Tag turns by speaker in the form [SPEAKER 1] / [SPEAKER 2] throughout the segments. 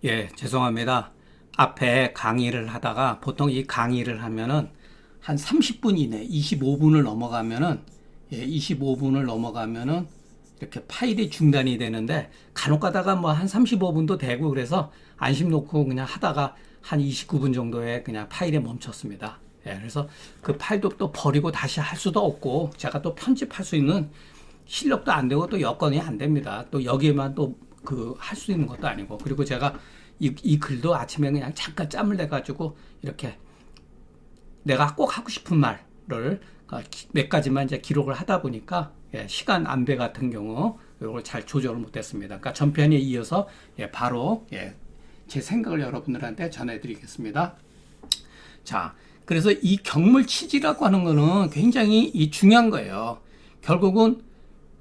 [SPEAKER 1] 예, 죄송합니다. 앞에 강의를 하다가 보통 이 강의를 하면은 한 30분 이내, 25분을 넘어가면은 25분을 넘어가면은 이렇게 파일이 중단이 되는데 간혹 가다가 뭐 한 35분도 되고 그래서 안심 놓고 그냥 하다가 한 29분 정도에 그냥 파일에 멈췄습니다. 예, 그래서 그 파일도 또 버리고 다시 할 수도 없고 제가 또 편집할 수 있는 실력도 안 되고 또 여건이 안 됩니다. 또 여기에만 또 그 할 수 있는 것도 아니고 그리고 제가 이 글도 아침에 그냥 잠깐 짬을 내 가지고 이렇게 내가 꼭 하고 싶은 말을 몇 가지만 이제 기록을 하다 보니까 시간 안배 같은 경우 이걸 잘 조절을 못했습니다. 그러니까 전편에 이어서 바로 제 생각을 여러분들한테 전해드리겠습니다. 자, 그래서 이 경물 치지라고 하는 거는 굉장히 중요한 거예요. 결국은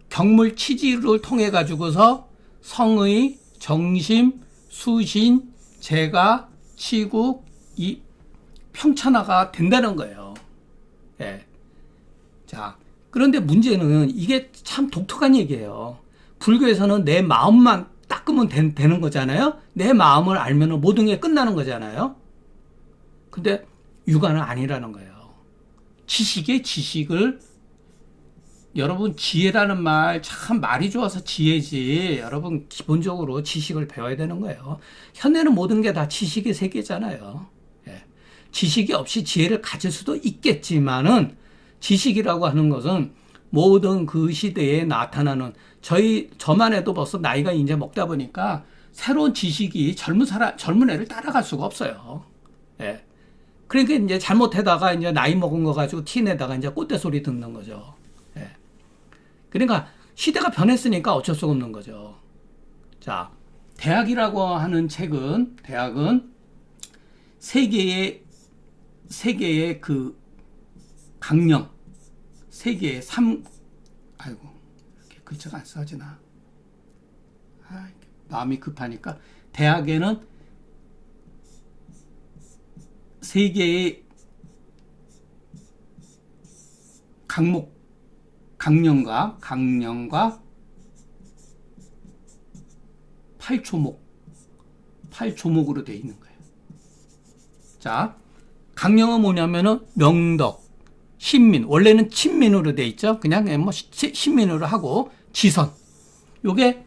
[SPEAKER 1] 경물 치지를 통해 가지고서 성의, 정심, 수신, 재가, 치국, 이 평천화가 된다는 거예요. 예. 자, 그런데 문제는 이게 참 독특한 얘기예요. 불교에서는 내 마음만 닦으면 되는 거잖아요. 내 마음을 알면 모든 게 끝나는 거잖아요. 근데 육아는 아니라는 거예요. 지식을 여러분 지혜라는 말 참 말이 좋아서 지혜지. 여러분 기본적으로 지식을 배워야 되는 거예요. 현대는 모든 게 다 지식의 세계잖아요. 예. 지식이 없이 지혜를 가질 수도 있겠지만은 지식이라고 하는 것은 모든 그 시대에 나타나는 저만 해도 벌써 나이가 이제 먹다 보니까 새로운 지식이 젊은 애를 따라갈 수가 없어요. 예. 그러니까 이제 잘못하다가 이제 나이 먹은 거 가지고 티 내다가 이제 꼰대 소리 듣는 거죠. 예. 그러니까 시대가 변했으니까 어쩔 수가 없는 거죠. 자, 대학은 세계의 그 강령, 세계의 아이고, 이렇게 글자가 안 써지나. 마음이 급하니까. 대학에는 세계의 강령과 8조목으로 되어 있는 거예요. 자, 강령은 뭐냐면은 명덕, 신민, 원래는 친민으로 되어 있죠. 그냥 뭐 신민으로 하고 지선. 요게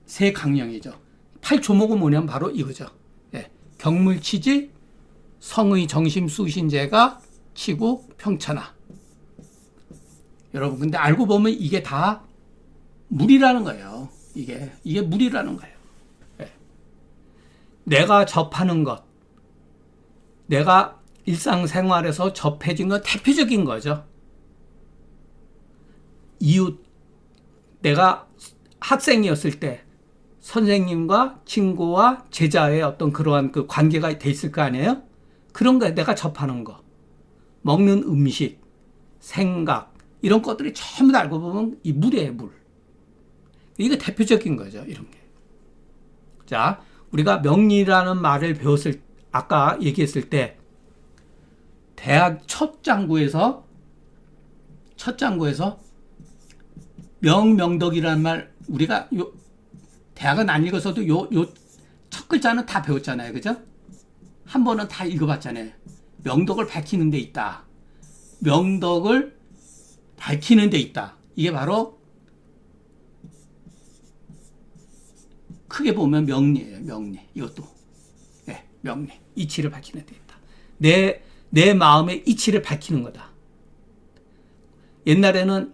[SPEAKER 1] 세 강령이죠. 8조목은 뭐냐면 바로 이거죠. 예. 경물치지, 성의, 정심, 수신제가, 치국, 평천화. 여러분, 근데 알고 보면 이게 다 물이라는 거예요. 이게 물이라는 거예요. 예. 내가 접하는 것, 내가 일상생활에서 접해진 건 대표적인 거죠. 이웃, 내가 학생이었을 때 선생님과 친구와 제자의 어떤 그러한 그 관계가 돼 있을 거 아니에요? 그런 거 내가 접하는 거. 먹는 음식, 생각, 이런 것들이 전부 다 알고 보면 이 물이에요, 물. 이게 대표적인 거죠, 이런 게. 자, 우리가 명리라는 말을 아까 얘기했을 때, 대학 첫 장구에서 명덕이라는 말, 우리가 대학은 안 읽어서도 첫 글자는 다 배웠잖아요, 그죠? 한 번은 다 읽어봤잖아요. 명덕을 밝히는 데 있다. 명덕을 밝히는 데 있다. 이게 바로 크게 보면 명리예요. 명리. 이것도 명리. 이치를 밝히는 데 있다. 내 마음의 이치를 밝히는 거다. 옛날에는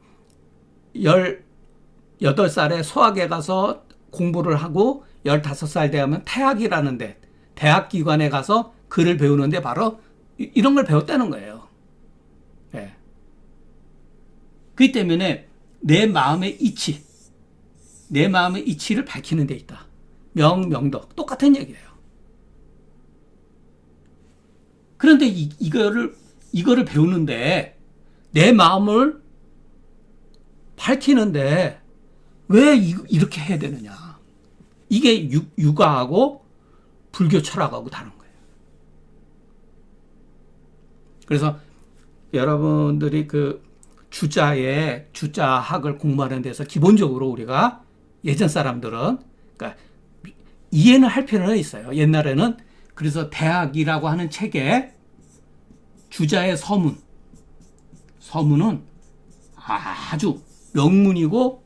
[SPEAKER 1] 18살에 소학에 가서 공부를 하고 15살 되면 태학이라는 데 대학기관에 가서 글을 배우는데 바로 이런 걸 배웠다는 거예요. 네. 그렇기 때문에 내 마음의 이치를 밝히는 데 있다. 명덕 똑같은 얘기예요. 그런데 이거를 배우는데 내 마음을 밝히는데 왜 이렇게 해야 되느냐? 이게 육아하고 불교 철학하고 다른 거예요. 그래서 여러분들이 그 주자학을 공부하는 데서 기본적으로 우리가 예전 사람들은 그러니까 이해는 할 필요는 있어요. 옛날에는 그래서 대학이라고 하는 책에 주자의 서문은 아주 명문이고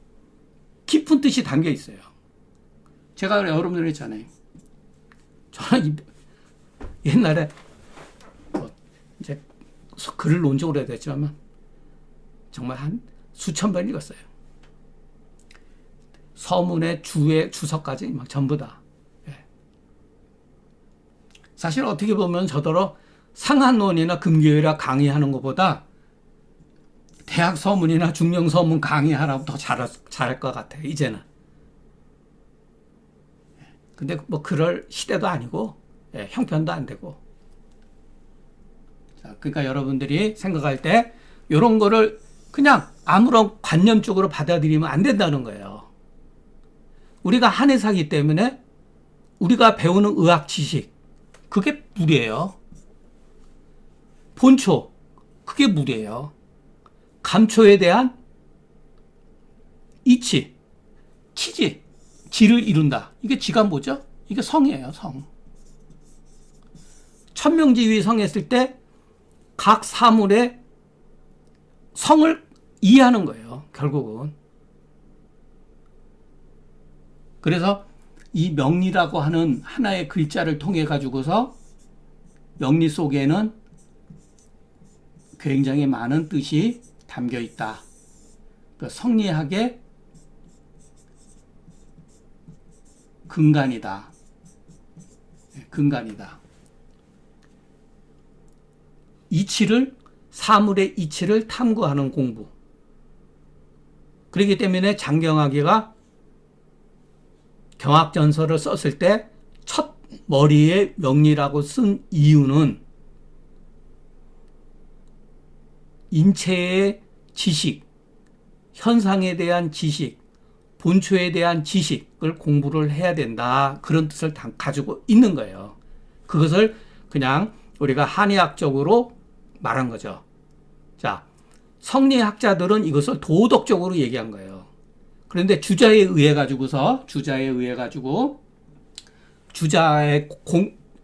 [SPEAKER 1] 깊은 뜻이 담겨 있어요. 제가 여러분들 했잖아요. 저는 옛날에 이제 글을 논 지 오래됐지만 정말 한 수천 번 읽었어요. 서문의 주의 주석까지 막 전부 다. 예. 사실 어떻게 보면 저더러 상한론이나 금교회라 강의하는 것보다 대학 서문이나 중령 서문 강의하라고 더 잘할 것 같아요. 이제는. 근데 뭐 그럴 시대도 아니고 형편도 안 되고. 자, 그러니까 여러분들이 생각할 때 이런 거를 그냥 아무런 관념적으로 받아들이면 안 된다는 거예요. 우리가 한의사기 때문에 우리가 배우는 의학 지식 그게 물이에요. 본초 그게 물이에요. 감초에 대한 이치, 치지, 지를 이룬다. 이게 지가 뭐죠? 이게 성이에요, 성. 천명지위 성했을 때 각 사물의 성을 이해하는 거예요, 결국은. 그래서 이 명리라고 하는 하나의 글자를 통해 가지고서 명리 속에는 굉장히 많은 뜻이 담겨 있다. 그 성리학의 근간이다. 근간이다. 사물의 이치를 탐구하는 공부. 그렇기 때문에 장경학이가 경학전서를 썼을 때 첫 머리에 명리라고 쓴 이유는 인체의 지식, 현상에 대한 지식, 본초에 대한 지식을 공부를 해야 된다. 그런 뜻을 가지고 있는 거예요. 그것을 그냥 우리가 한의학적으로 말한 거죠. 자, 성리학자들은 이것을 도덕적으로 얘기한 거예요. 그런데 주자에 의해 가지고 주자의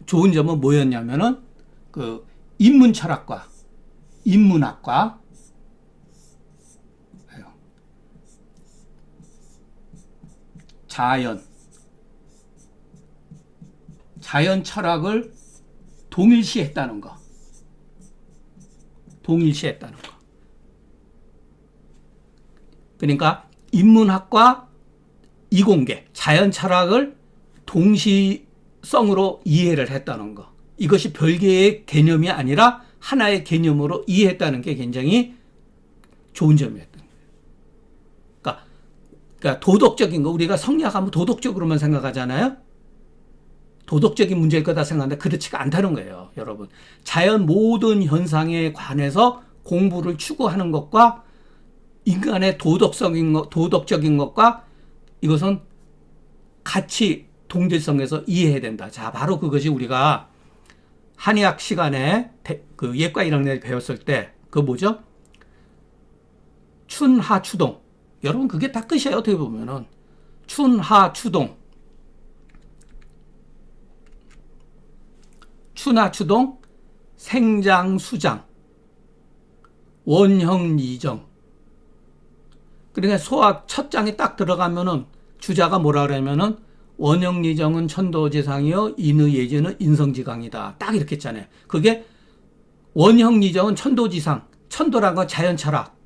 [SPEAKER 1] 좋은 점은 뭐였냐면은 그 인문학과 자연 철학을 동일시했다는 거. 그러니까 인문학과 이공계, 자연 철학을 동시성으로 이해를 했다는 거. 이것이 별개의 개념이 아니라 하나의 개념으로 이해했다는 게 굉장히 좋은 점이었던 거예요. 그러니까 도덕적인 거, 우리가 성리학하면 도덕적으로만 생각하잖아요. 도덕적인 문제일 거다 생각하는데 그렇지가 않다는 거예요, 여러분. 자연 모든 현상에 관해서 공부를 추구하는 것과 인간의 도덕적인 것과 이것은 같이 동질성에서 이해해야 된다. 자, 바로 그것이 우리가 한의학 시간에 그 예과 1학년에 배웠을 때 그 뭐죠? 춘하추동. 여러분 그게 다 끝이에요. 어떻게 보면은 춘하추동, 생장수장, 원형이정. 그러니까 소학 첫 장에 딱 들어가면은 주자가 뭐라 그러면은 원형리정은 천도지상이요 인의예지는 인성지강이다. 딱 이렇게 했잖아요. 그게 원형리정은 천도지상, 천도란 건 자연철학,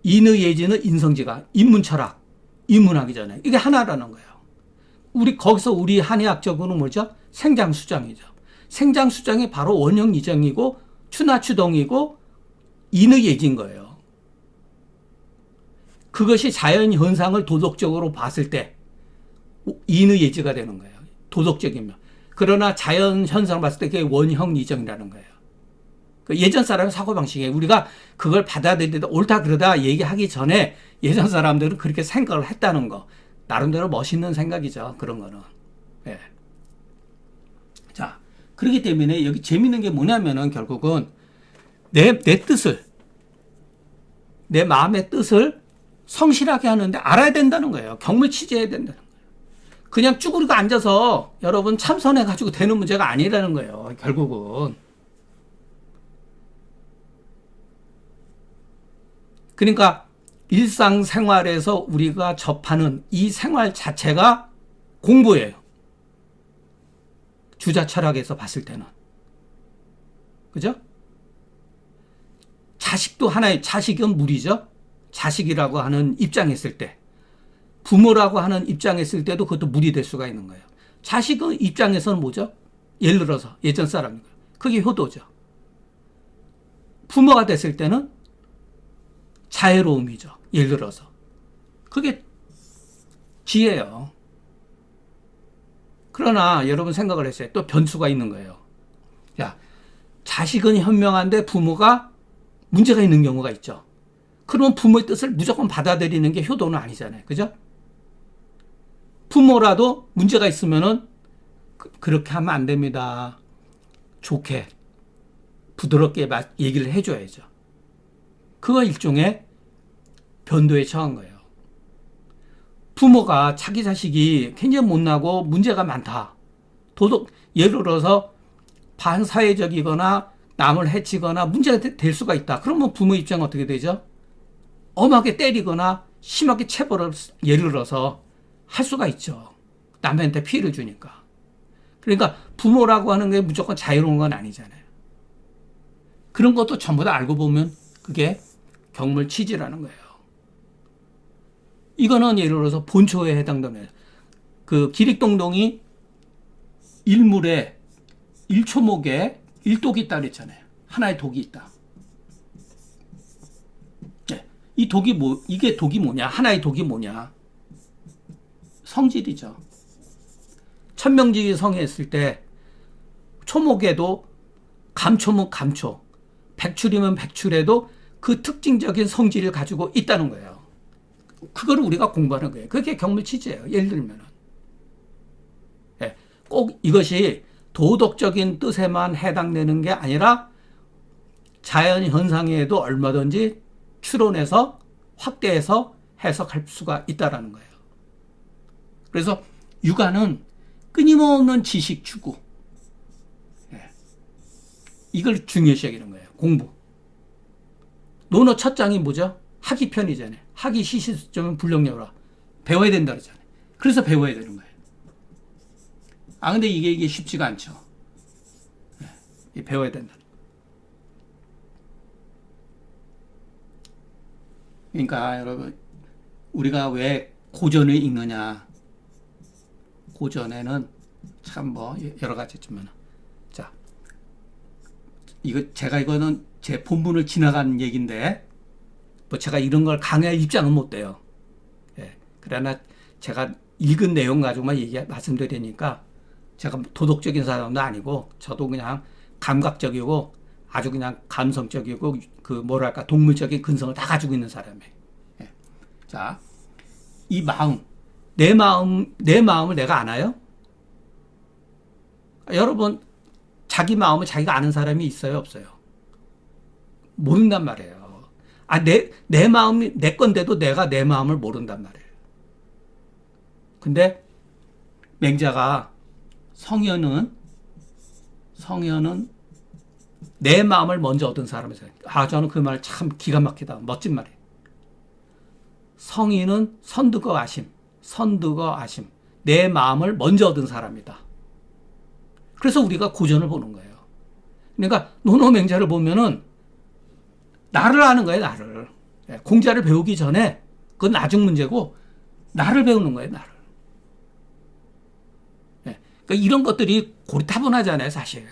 [SPEAKER 1] 인의예지는 인성지강, 인문철학, 인문학이잖아요. 이게 하나라는 거예요. 거기서 우리 한의학적으로는 뭐죠? 생장수장이죠. 생장수장이 바로 원형리정이고 추나추동이고 인의예지인 거예요. 그것이 자연 현상을 도덕적으로 봤을 때 인의예지가 되는 거예요. 도덕적인 면. 그러나 자연 현상을 봤을 때 그게 원형이정이라는 거예요. 예전 사람의 사고방식이에요. 우리가 그걸 받아들이다 옳다 그러다 얘기하기 전에 예전 사람들은 그렇게 생각을 했다는 거. 나름대로 멋있는 생각이죠. 그런 거는. 예. 자, 그렇기 때문에 여기 재밌는 게 뭐냐면은 결국은 내 뜻을, 내 마음의 뜻을 성실하게 하는데 알아야 된다는 거예요. 경물치지해야 된다는 거예요. 그냥 쭈그리고 앉아서 여러분 참선해가지고 되는 문제가 아니라는 거예요. 결국은. 그러니까 일상생활에서 우리가 접하는 이 생활 자체가 공부예요. 주자 철학에서 봤을 때는. 그죠? 자식도 하나의, 자식은 물이죠? 자식이라고 하는 입장에 있을 때. 부모라고 하는 입장에 있을 때도 그것도 물이 될 수가 있는 거예요. 자식의 입장에서는 뭐죠? 예를 들어서 예전 사람, 그게 효도죠. 부모가 됐을 때는 자애로움이죠. 예를 들어서. 그게 지혜예요. 그러나 여러분 생각을 했어요. 또 변수가 있는 거예요. 야, 자식은 현명한데 부모가 문제가 있는 경우가 있죠. 그러면 부모의 뜻을 무조건 받아들이는 게 효도는 아니잖아요. 그죠? 부모라도 문제가 있으면은 그렇게 하면 안 됩니다. 좋게, 부드럽게 얘기를 해줘야죠. 그거 일종의 변도에 처한 거예요. 부모가 자기 자식이 굉장히 못나고 문제가 많다. 예를 들어서 반사회적이거나 남을 해치거나 문제가 될 수가 있다. 그러면 부모 입장은 어떻게 되죠? 엄하게 때리거나 심하게 체벌을 예를 들어서 할 수가 있죠. 남한테 피해를 주니까. 그러니까 부모라고 하는 게 무조건 자유로운 건 아니잖아요. 그런 것도 전부 다 알고 보면 그게 경물치지라는 거예요. 이거는 예를 들어서 본초에 해당되는 그 기릭동동이 일물에 일초목에 일독이 있다 그랬잖아요. 하나의 독이 있다. 네. 이 독이 이게 독이 뭐냐? 하나의 독이 뭐냐? 성질이죠. 천명지기 성에 있을 때 초목에도 감초면 감초, 백출이면 백출에도 그 특징적인 성질을 가지고 있다는 거예요. 그거를 우리가 공부하는 거예요. 그게 경물치지예요. 예를 들면은. 네. 꼭 이것이 도덕적인 뜻에만 해당되는 게 아니라 자연 현상에도 얼마든지 추론해서 확대해서 해석할 수가 있다라는 거예요. 그래서 육아는 끊임없는 지식 추구. 네. 이걸 중요시 여기는 거예요. 공부. 논어 첫 장이 뭐죠? 학이 편이잖아요. 학이 시시점은 불령여라. 배워야 된다 그러잖아요. 그래서 배워야 되는 거예요. 근데 이게 쉽지가 않죠. 네. 배워야 된다. 그러니까 여러분, 우리가 왜 고전을 읽느냐? 고전에는 참 여러 가지 있지만, 자, 이거는 제 본문을 지나간 얘기인데, 제가 이런 걸 강의할 입장은 못 돼요. 예. 그러나 제가 읽은 내용 가지고만 말씀드리니까, 제가 도덕적인 사람도 아니고, 저도 그냥 감각적이고, 아주 그냥 감성적이고, 동물적인 근성을 다 가지고 있는 사람이에요. 예. 자, 이 마음, 내 마음을 내가 아나요? 여러분, 자기 마음을 자기가 아는 사람이 있어요, 없어요? 모른단 말이에요. 내 마음이 내 건데도 내가 내 마음을 모른단 말이에요. 근데 맹자가 성현은 내 마음을 먼저 얻은 사람이세요. 저는 그 말 참 기가 막히다. 멋진 말이에요. 성인은 선득어 아심. 내 마음을 먼저 얻은 사람이다. 그래서 우리가 고전을 보는 거예요. 그러니까 논어맹자를 보면은 나를 아는 거예요, 나를. 공자를 배우기 전에 그건 나중 문제고 나를 배우는 거예요, 나를. 그러니까 이런 것들이 고리타분하잖아요, 사실.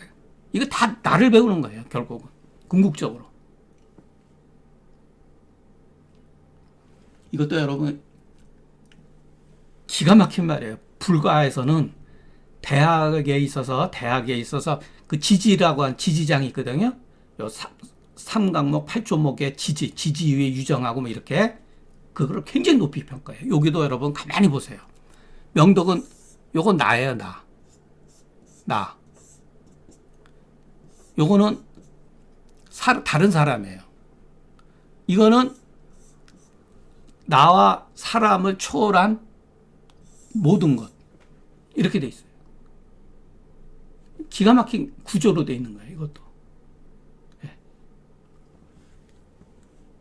[SPEAKER 1] 이거 다 나를 배우는 거예요, 결국은. 궁극적으로. 이것도 여러분 기가 막힌 말이에요. 불가에서는 대학에 있어서 그 지지라고 한 지지장이 있거든요. 요 3강목 8조목의 지지 위에 유정하고 이렇게 그거를 굉장히 높이 평가해요. 여기도 여러분 가만히 보세요. 명덕은 요건 나예요, 나. 요거는 다른 사람이에요. 이거는 나와 사람을 초월한 모든 것. 이렇게 돼 있어요. 기가 막힌 구조로 돼 있는 거예요, 이것도. 예.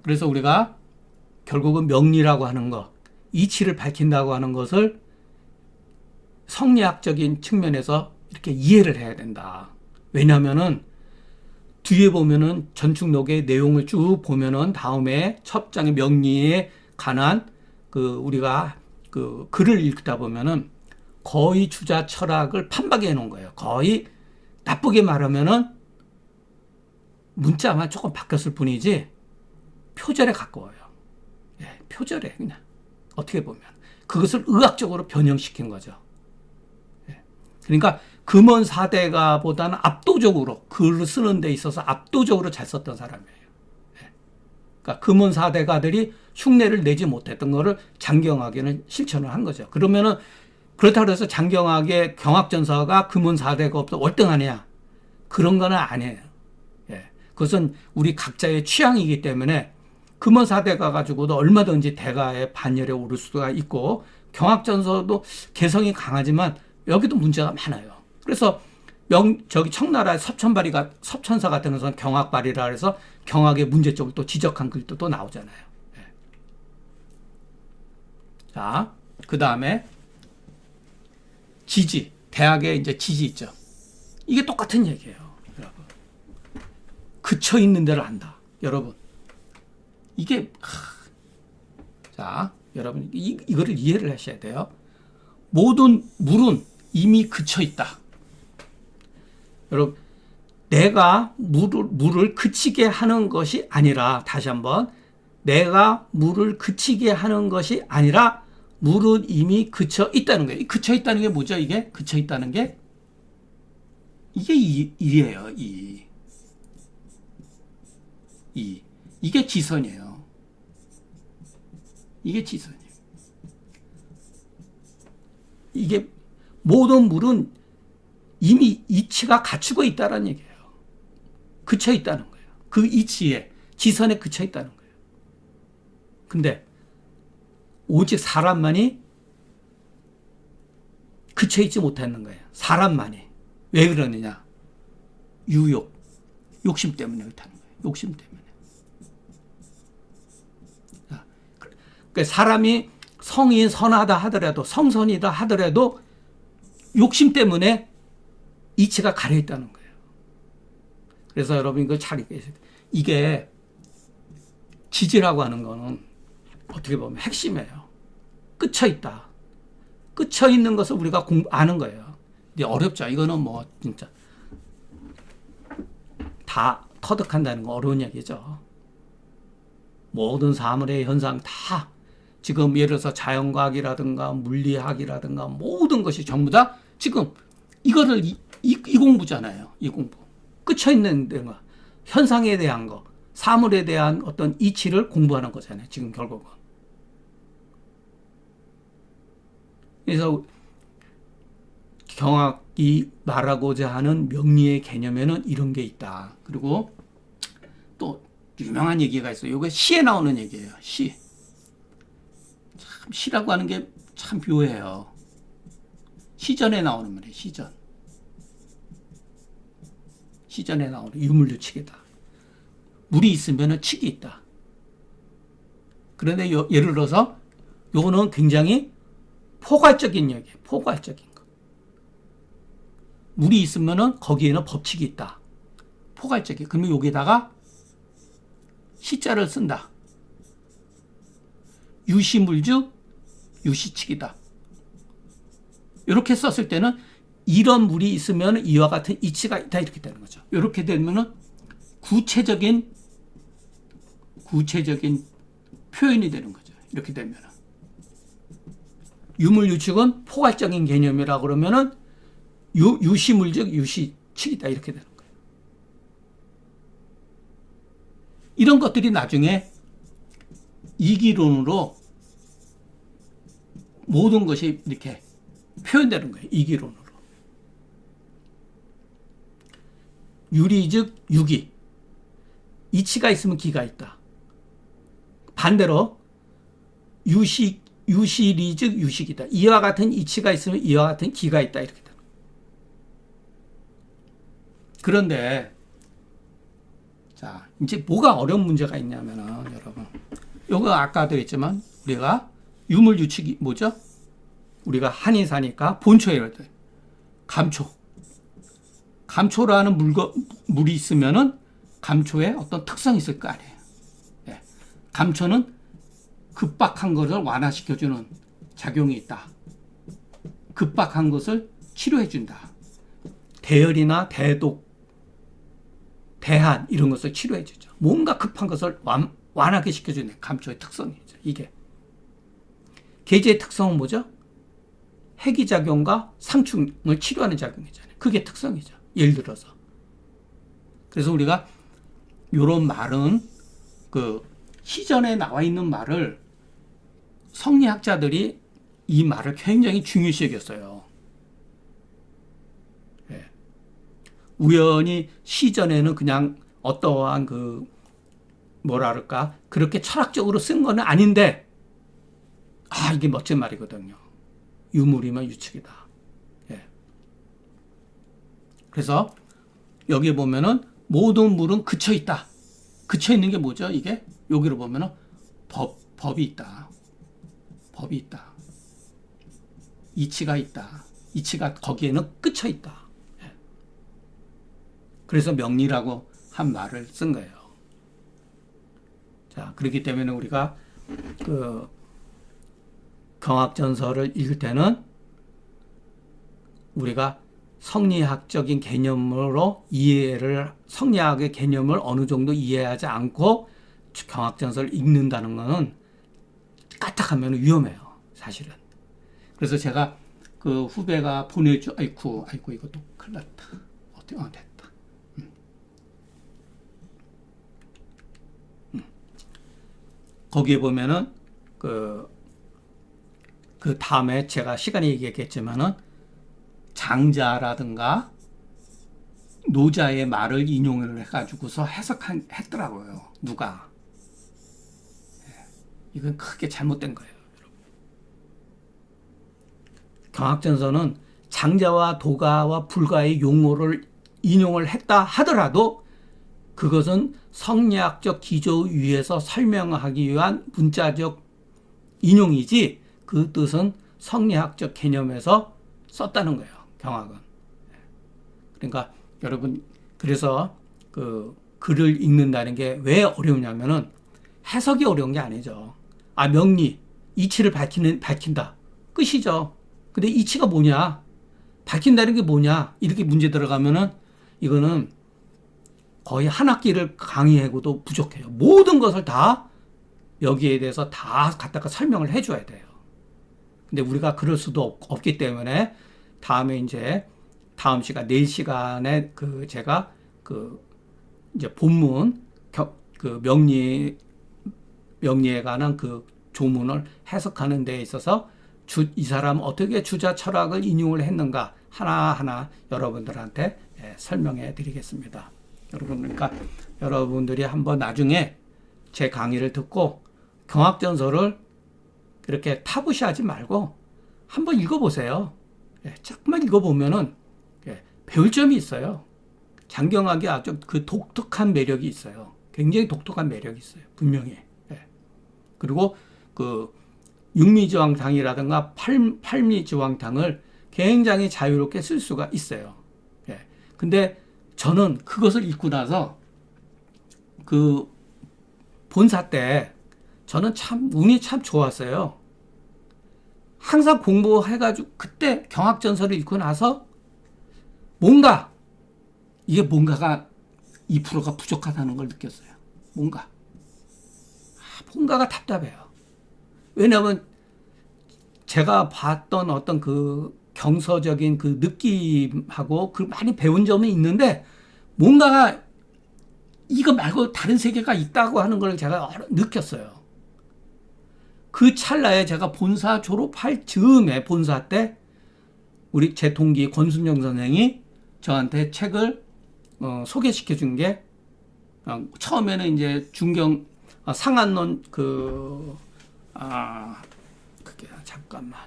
[SPEAKER 1] 그래서 우리가 결국은 명리라고 하는 것, 이치를 밝힌다고 하는 것을 성리학적인 측면에서 이렇게 이해를 해야 된다. 왜냐하면은 뒤에 보면은 전축록의 내용을 쭉 보면은 다음에 첫 장의 명리에 관한 우리가 글을 읽다 보면은 거의 주자 철학을 판박해 놓은 거예요. 거의 나쁘게 말하면은 문자만 조금 바뀌었을 뿐이지 표절에 가까워요. 예, 표절에 그냥 어떻게 보면 그것을 의학적으로 변형시킨 거죠. 예. 그러니까 금원 사대가보다는 압도적으로 글을 쓰는 데 있어서 압도적으로 잘 썼던 사람이에요. 예. 그러니까 금원 사대가들이 흉내를 내지 못했던 거를 장경학에는 실천을 한 거죠. 그러면은 그렇다고 해서 장경학의 경학전서가 금원 사대가 없어 월등하냐? 그런 거는 아니에요. 예. 그것은 우리 각자의 취향이기 때문에 금원 사대가 가지고도 얼마든지 대가의 반열에 오를 수가 있고 경학전서도 개성이 강하지만 여기도 문제가 많아요. 그래서 청나라의 섭천사 같은 것은 경학발이라 해서 경학의 문제점을 또 지적한 글도 또 나오잖아요. 예. 자, 그 다음에 지지, 대학의 이제 지지 있죠. 이게 똑같은 얘기예요, 여러분. 그쳐 있는 데를 안다, 여러분. 이게 자, 여러분 이거를 이해를 하셔야 돼요. 모든 물은 이미 그쳐 있다. 여러분, 내가 물을 그치게 하는 것이 아니라, 다시 한번, 내가 물을 그치게 하는 것이 아니라 물은 이미 그쳐 있다는 거예요. 그쳐 있다는 게 뭐죠? 이게 그쳐 있다는 게 이게 이예요. 이게 지선이에요. 이게 지선이에요. 이게 모든 물은 이미 이치가 갖추고 있다는 얘기예요. 그쳐 있다는 거예요. 그 이치에, 지선에 그쳐 있다는 거예요. 근데 오직 사람만이 그쳐 있지 못했는 거예요. 사람만이. 왜 그러느냐? 욕심 때문에 그렇다는 거예요. 욕심 때문에. 그러니까 사람이 성이 선하다 하더라도, 성선이다 하더라도 욕심 때문에 이치가 가려 있다는 거예요. 그래서 여러분 이거 잘 읽으셔야 돼요. 이게 지지라고 하는 거는 어떻게 보면 핵심이에요. 끝쳐 있다. 끝쳐 있는 것을 우리가 아는 거예요. 근데 어렵죠. 이거는 뭐 진짜 다 터득한다는 거 어려운 얘기죠. 모든 사물의 현상 다 지금 예를 들어서 자연과학이라든가 물리학이라든가 모든 것이 전부 다 지금 이거를 이 공부잖아요. 이 공부. 끝쳐 있는 데가 현상에 대한 거, 사물에 대한 어떤 이치를 공부하는 거잖아요. 지금 결국은. 그래서 경학이 말하고자 하는 명리의 개념에는 이런 게 있다. 그리고 또 유명한 얘기가 있어요. 이게 시에 나오는 얘기예요. 시. 참 시라고 하는 게 참 묘해요. 시전에 나오는 말이에요. 시전에 나오는 유물유칙이다. 물이 있으면 칙이 있다. 그런데 예를 들어서 요거는 굉장히 포괄적인 얘기예요. 포괄적인 거. 물이 있으면 거기에는 법칙이 있다. 포괄적인. 그러면 여기다가 시자를 쓴다. 유시물주, 유시칙이다. 이렇게 썼을 때는 이런 물이 있으면 이와 같은 이치가 있다. 이렇게 되는 거죠. 이렇게 되면은 구체적인 표현이 되는 거죠. 이렇게 되면은. 유물유칙은 포괄적인 개념이라 그러면은 유시물적, 유시칙이다. 이렇게 되는 거예요. 이런 것들이 나중에 이기론으로 모든 것이 이렇게 표현되는 거예요. 이기론으로. 유리 즉 유기. 이치가 있으면 기가 있다. 반대로 유시 유실이 즉 유식이다. 이와 같은 이치가 있으면 이와 같은 기가 있다. 이렇게 돼. 그런데 자, 이제 뭐가 어려운 문제가 있냐면은 여러분, 요거 아까도 했지만 우리가 유물 유칙이 뭐죠? 우리가 한이 사니까 본초에 이럴 때 감초라는 물이 있으면은 감초에 어떤 특성이 있을 거 아니에요. 네. 감초는 급박한 것을 완화시켜주는 작용이 있다. 급박한 것을 치료해준다. 대열이나 대독, 대한 이런 것을 치료해주죠. 뭔가 급한 것을 완화하게 시켜주는 감초의 특성이죠. 이게 계제의 특성은 뭐죠? 해기작용과 상충을 치료하는 작용이잖아요. 그게 특성이죠. 예를 들어서. 그래서 우리가 이런 말은 그 시전에 나와 있는 말을 성리학자들이 이 말을 굉장히 중요시 여겼어요. 예. 우연히 시전에는 그냥 어떠한 그 뭐랄까 그렇게 철학적으로 쓴 건 아닌데 이게 멋진 말이거든요. 유물이면 유칙이다. 예. 그래서 여기 보면은 모든 물은 그쳐 있다. 그쳐 있는 게 뭐죠? 이게 여기로 보면은 법이 있다. 법이 있다. 이치가 있다. 이치가 거기에는 그쳐 있다. 예. 그래서 명리라고 한 말을 쓴 거예요. 자, 그렇기 때문에 우리가 그 경학전설을 읽을 때는 우리가 성리학적인 개념으로 성리학의 개념을 어느 정도 이해하지 않고 경학전설을 읽는다는 것은 까딱하면 위험해요, 사실은. 그래서 제가 그 후배가 아이고, 이것도 큰일 났다. 됐다. 거기에 보면은 그 다음에 제가 시간이 얘기했겠지만은 장자라든가 노자의 말을 인용을 해가지고서 했더라고요. 누가. 이건 크게 잘못된 거예요. 경학전서는 장자와 도가와 불가의 용어를 인용을 했다 하더라도 그것은 성리학적 기조 위에서 설명하기 위한 문자적 인용이지 그 뜻은 성리학적 개념에서 썼다는 거예요. 경학은. 그러니까 여러분, 그래서 그 글을 읽는다는 게 왜 어려우냐면은 해석이 어려운 게 아니죠. 명리, 이치를 밝힌다. 끝이죠. 근데 이치가 뭐냐? 밝힌다는 게 뭐냐? 이렇게 문제 들어가면은 이거는 거의 한 학기를 강의하고도 부족해요. 모든 것을 다 여기에 대해서 다 갖다가 설명을 해줘야 돼요. 근데 우리가 그럴 수도 없기 때문에 다음 시간, 내일 시간에 제가 이제 본문, 명리에 관한 그 조문을 해석하는 데 있어서 이 사람 어떻게 주자 철학을 인용을 했는가 하나하나 여러분들한테 설명해 드리겠습니다. 그러니까 여러분들이 한번 나중에 제 강의를 듣고 경학전설을 그렇게 타부시하지 말고 한번 읽어보세요. 조금만 읽어보면은 배울 점이 있어요. 장경학이 아주 그 독특한 매력이 있어요. 굉장히 독특한 매력이 있어요. 분명히. 그리고 그 육미지왕탕이라든가 팔미지왕탕을 굉장히 자유롭게 쓸 수가 있어요. 근데 저는 그것을 읽고 나서 그 본사 때 저는 참 운이 참 좋았어요. 항상 공부해가지고 그때 경학전설을 읽고 나서 뭔가가 2%가 부족하다는 걸 느꼈어요. 뭔가가 답답해요. 왜냐하면 제가 봤던 어떤 그 경서적인 그 느낌하고 그 많이 배운 점이 있는데 뭔가가 이거 말고 다른 세계가 있다고 하는 걸 제가 느꼈어요. 그 찰나에 제가 본사 졸업할 즈음에 본사 때 우리 제 동기 권순정 선생이 저한테 책을 소개시켜 준 게 처음에는 이제 상한론 그게 볼게요. 잠깐만.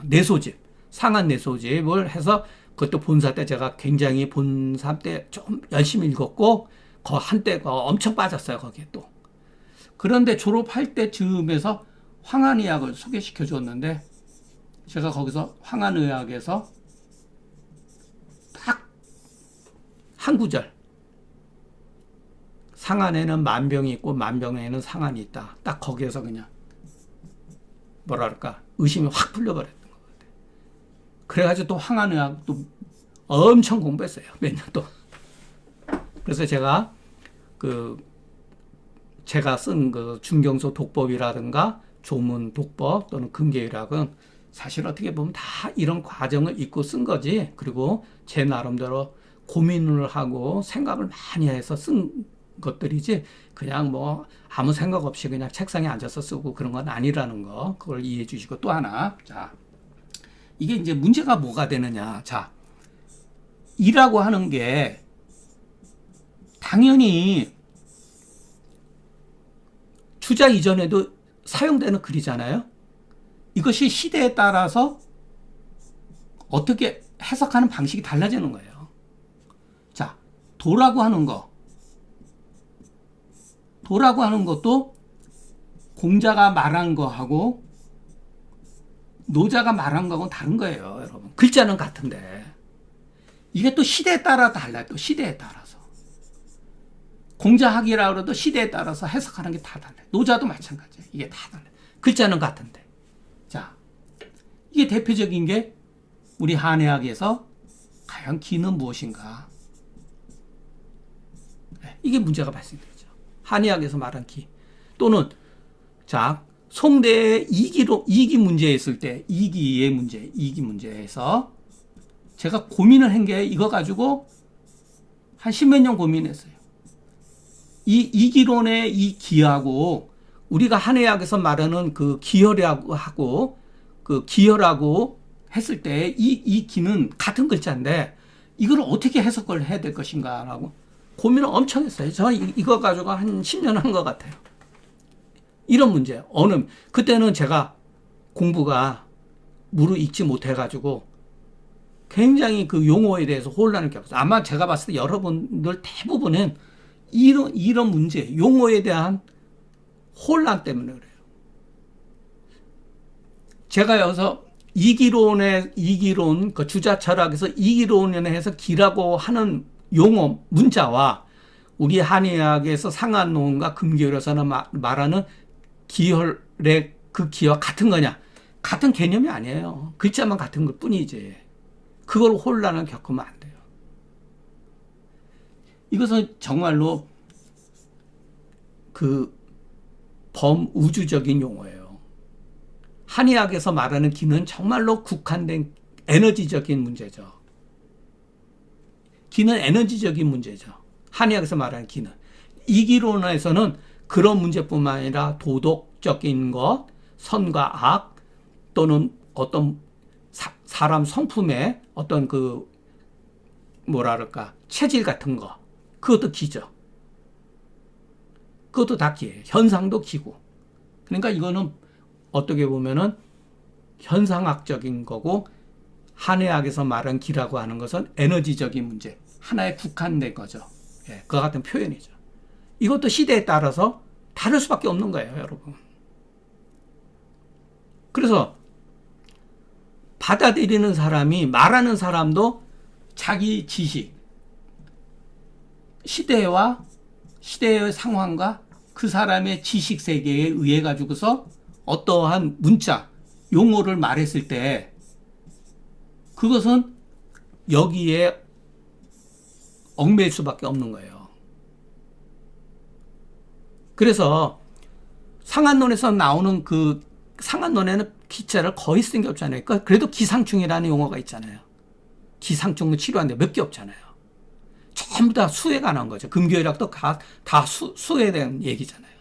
[SPEAKER 1] 내소집, 상한 내소집을 해서 그것도 본사 때 제가 굉장히 본사 때 좀 열심히 읽었고 한때 엄청 빠졌어요. 거기에 또. 그런데 졸업할 때쯤에서 황한의학을 소개시켜 줬는데 제가 거기서 황한의학에서 딱 한 구절, 상한에는 만병이 있고 만병에는 상한이 있다. 딱 거기에서 그냥 뭐랄까 의심이 확 풀려버렸던 것 같아요. 그래가지고 또 황한의학도 엄청 공부했어요. 몇 년 동안. 그래서 제가 제가 쓴 그 중경소 독법이라든가 조문 독법 또는 금계의학은 사실 어떻게 보면 다 이런 과정을 읽고 쓴 거지. 그리고 제 나름대로 고민을 하고 생각을 많이 해서 쓴 것들이지 그냥 뭐 아무 생각 없이 그냥 책상에 앉아서 쓰고 그런 건 아니라는 거, 그걸 이해해 주시고, 또 하나, 자, 이게 이제 문제가 뭐가 되느냐. 자, 이라고 하는 게 당연히 주자 이전에도 사용되는 글이잖아요. 이것이 시대에 따라서 어떻게 해석하는 방식이 달라지는 거예요. 자, 도라고 하는 거, 도라고 하는 것도 공자가 말한 거하고 노자가 말한 거하고는 다른 거예요, 여러분. 글자는 같은데 이게 또 시대에 따라 달라요. 또 시대에 따라서 공자학이라고 해도 시대에 따라서 해석하는 게 다 달라요. 노자도 마찬가지예요. 이게 다 달라요. 글자는 같은데. 자, 이게 대표적인 게 우리 한의학에서 과연 기는 무엇인가? 이게 문제가 발생되죠. 한의학에서 말한 기. 또는 자, 송대의 이기 문제에 있을 때, 이기 문제에서 제가 고민을 한 게 이거 가지고 한 십몇 년 고민했어요. 이 이기론의 이 기하고 우리가 한의학에서 말하는 그 기혈하고 그 기혈하고 했을 때 이 기는 같은 글자인데 이걸 어떻게 해석을 해야 될 것인가라고 고민을 엄청 했어요. 저 이거 가지고 한 10년 한 것 같아요. 이런 문제. 그때는 제가 공부가 무르익지 못해가지고 굉장히 그 용어에 대해서 혼란을 겪었어요. 아마 제가 봤을 때 여러분들 대부분은 이런 문제, 용어에 대한 혼란 때문에 그래요. 제가 여기서 이기론, 그 주자 철학에서 이기론에 해서 기라고 하는 용어, 문자와 우리 한의학에서 상한론과 금기혈에서는 말하는 기혈의 그 기와 같은 거냐? 같은 개념이 아니에요. 글자만 같은 것 뿐이지. 그걸 혼란을 겪으면 안 돼요. 이것은 정말로 그 범우주적인 용어예요. 한의학에서 말하는 기는 정말로 국한된 에너지적인 문제죠. 기는 에너지적인 문제죠. 한의학에서 말하는 기는. 이기론에서는 그런 문제뿐만 아니라 도덕적인 것, 선과 악, 또는 어떤 사람 성품의 어떤 그 뭐랄까 체질 같은 거, 그것도 기죠. 그것도 다 기예요. 현상도 기고. 그러니까 이거는 어떻게 보면은 현상학적인 거고, 한의학에서 말한 기라고 하는 것은 에너지적인 문제, 하나에 국한된 거죠. 예, 그와 같은 표현이죠. 이것도 시대에 따라서 다를 수밖에 없는 거예요, 여러분. 그래서 받아들이는 사람이, 말하는 사람도 자기 지식, 시대의 상황과 그 사람의 지식 세계에 의해 가지고서 어떠한 문자, 용어를 말했을 때 그것은 여기에 얽매일 수밖에 없는 거예요. 그래서 상한론에서 나오는 그 상한론에는 기자를 거의 쓴 게 없잖아요. 그래도 기상충이라는 용어가 있잖아요. 기상충은 치료하는데 몇 개 없잖아요. 전부 다 수에 관한 거죠. 금교혈학도 다 수에 대한 얘기잖아요.